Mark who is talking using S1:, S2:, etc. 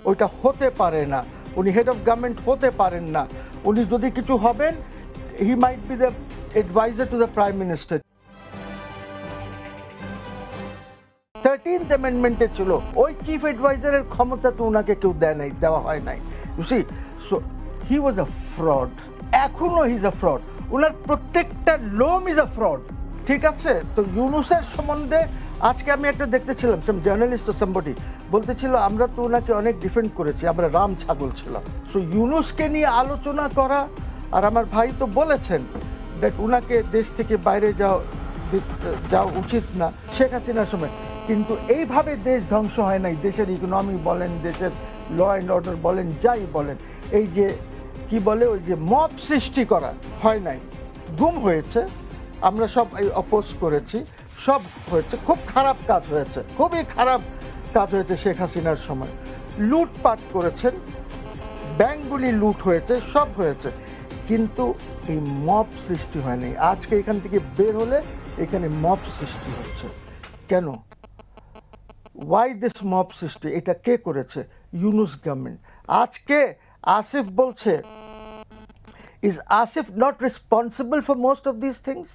S1: ওইটা হতে পারে না, উনি হেড অফ গভর্নমেন্ট হতে পারেন না। উনি যদি কিছু হবেন, he might be the advisor to the prime minister. 13th অ্যামেন্ডমেন্টে ছিল ওই চিফ অ্যাডভাইজারের ক্ষমতা তো ওনাকে কেউ দেওয়া হয় নাই। You see, so he was a fraud, এখনো হি ইজ আ ফ্রড, ওনার প্রত্যেকটা লোম ইজ আ ফ্রড। ঠিক আছে, তো ইউনুসের সম্বন্ধে আজকে আমি একটা দেখতেছিলাম, সাম জার্নালিস্ট ও সামবডি বলতেছিল আমরা তো ওনাকে অনেক ডিফেন্ড করেছি, আমরা রাম ছাগল ছিলাম। সো ইউনুসকে নিয়ে আলোচনা করা, আর আমার ভাই তো বলেছেন দ্যাট ওনাকে দেশ থেকে বাইরে যাওয়া উচিত না শেখ হাসিনার সময়, কিন্তু এইভাবে দেশ ধ্বংস হয় নাই। দেশের ইকোনমি বলেন, দেশের ল অ্যান্ড অর্ডার বলেন, যাই বলেন, এই যে কি বলে ওই যে মব সৃষ্টি করা হয় নাই, গুম হয়েছে, আমরা সব অপোজ করেছি, সব হয়েছে, খুব খারাপ কাজ হয়েছে, খুবই খারাপ কাজ হয়েছে শেখ হাসিনার সময়। লুটপাট করেছেন, ব্যাংকগুলি লুট হয়েছে, সব হয়েছে, কিন্তু এই মব সৃষ্টি হয়নি। আজকে এখান থেকে বের হলে এখানে মব সৃষ্টি হচ্ছে কেন? ওয়াই দিস মব সৃষ্টি? এটা কে করেছে? ইউনুস গভর্নমেন্ট। আজকে আসিফ বলছে, is Asif not responsible for most of this things?